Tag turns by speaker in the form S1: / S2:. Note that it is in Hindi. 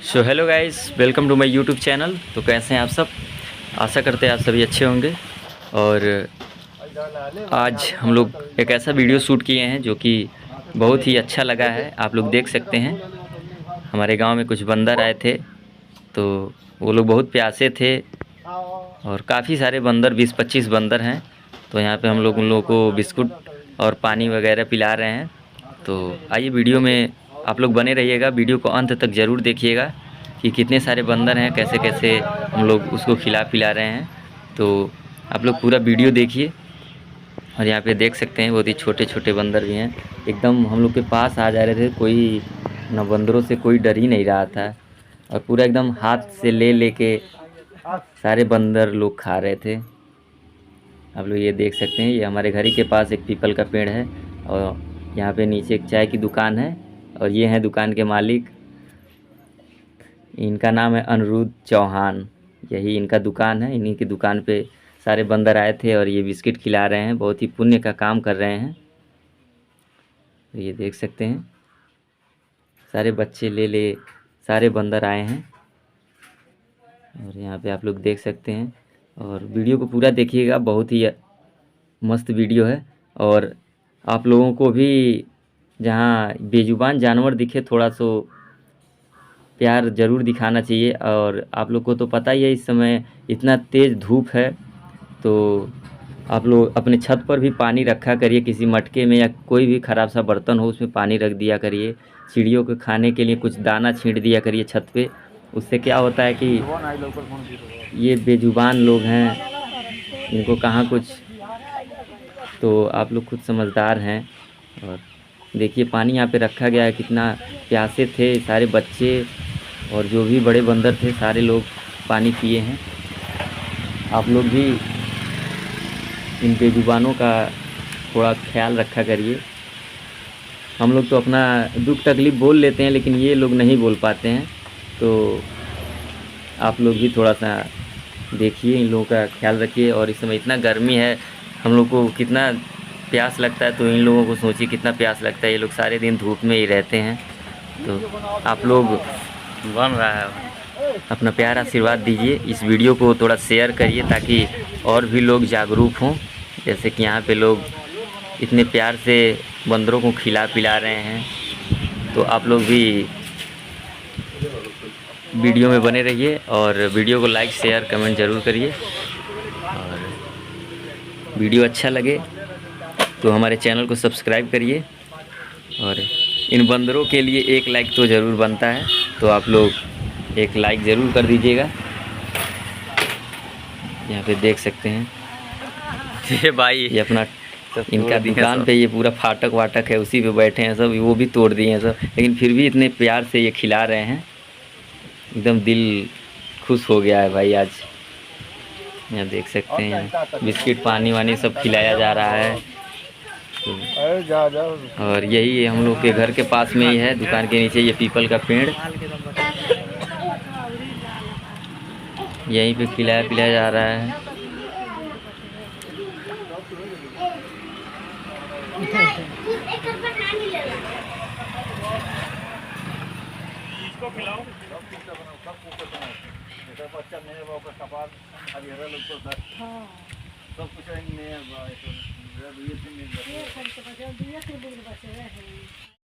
S1: So hello guys, welcome to my YouTube channel. तो कैसे हैं आप सब? आशा करते हैं आप सभी अच्छे होंगे। और आज हम लोग एक ऐसा वीडियो शूट किए हैं जो कि बहुत ही अच्छा लगा है। आप लोग देख सकते हैं, हमारे गांव में कुछ बंदर आए थे, तो वो लोग बहुत प्यासे थे और काफ़ी सारे बंदर 20-25 बंदर हैं। तो यहाँ पे हम लोग उन लोगों को बिस्कुट और पानी वगैरह पिला रहे हैं। तो आइए वीडियो में आप लोग बने रहिएगा, वीडियो को अंत तक ज़रूर देखिएगा कि कितने सारे बंदर हैं, कैसे कैसे हम लोग उसको खिला पिला रहे हैं। तो आप लोग पूरा वीडियो देखिए। और यहाँ पे देख सकते हैं बहुत ही छोटे छोटे बंदर भी हैं, एकदम हम लोग के पास आ जा रहे थे। कोई न, बंदरों से कोई डर ही नहीं रहा था और पूरा एकदम हाथ से ले लेके सारे बंदर लोग खा रहे थे। आप लोग ये देख सकते हैं, ये हमारे घर ही के पास एक पीपल का पेड़ है और यहाँ पे नीचे एक चाय की दुकान है और ये हैं दुकान के मालिक। इनका नाम है अनिरुद्ध चौहान, यही इनका दुकान है। इन्हीं की दुकान पे सारे बंदर आए थे और ये बिस्किट खिला रहे हैं, बहुत ही पुण्य का काम कर रहे हैं। तो ये देख सकते हैं, सारे बच्चे ले सारे बंदर आए हैं और यहाँ पे आप लोग देख सकते हैं। और वीडियो को पूरा देखिएगा, बहुत ही मस्त वीडियो है। और आप लोगों को भी जहाँ बेजुबान जानवर दिखे, थोड़ा सो प्यार ज़रूर दिखाना चाहिए। और आप लोग को तो पता ही है, इस समय इतना तेज़ धूप है, तो आप लोग अपने छत पर भी पानी रखा करिए, किसी मटके में या कोई भी ख़राब सा बर्तन हो उसमें पानी रख दिया करिए। चिड़ियों के खाने के लिए कुछ दाना छींट दिया करिए छत पे। उससे क्या होता है कि ये बेजुबान लोग हैं, इनको कहाँ कुछ, तो आप लोग खुद समझदार हैं। और देखिए पानी यहाँ पे रखा गया है, कितना प्यासे थे सारे बच्चे और जो भी बड़े बंदर थे, सारे लोग पानी पिए हैं। आप लोग भी इन बेजुबानों का थोड़ा ख्याल रखा करिए। हम लोग तो अपना दुख तकलीफ़ बोल लेते हैं, लेकिन ये लोग नहीं बोल पाते हैं। तो आप लोग भी थोड़ा सा देखिए, इन लोगों का ख्याल रखिए। और इस समय इतना गर्मी है, हम लोग को कितना प्यास लगता है, तो इन लोगों को सोचिए कितना प्यास लगता है। ये लोग सारे दिन धूप में ही रहते हैं। तो आप लोग बन रहा है, अपना प्यार आशीर्वाद दीजिए, इस वीडियो को थोड़ा शेयर करिए ताकि और भी लोग जागरूक हों। जैसे कि यहाँ पे लोग इतने प्यार से बंदरों को खिला पिला रहे हैं, तो आप लोग भी वीडियो में बने रहिए और वीडियो को लाइक शेयर कमेंट ज़रूर करिए। और वीडियो अच्छा लगे तो हमारे चैनल को सब्सक्राइब करिए। और इन बंदरों के लिए एक लाइक तो ज़रूर बनता है, तो आप लोग एक लाइक ज़रूर कर दीजिएगा। यहाँ पे देख सकते हैं ये भाई, ये अपना इनका दुकान पे ये पूरा फाटक वाटक है, उसी पे बैठे हैं सब, वो भी तोड़ दिए हैं सब, लेकिन फिर भी इतने प्यार से ये खिला रहे हैं, एकदम दिल खुश हो गया है भाई आज। यहाँ देख सकते हैं बिस्किट पानी वानी सब खिलाया जा रहा है। तो और यही हम लोग के घर के पास में ही है, दुकान के नीचे ये पीपल का पेड़, यहीं पे खिलाया पिलाया जा रहा है।
S2: सब कुछ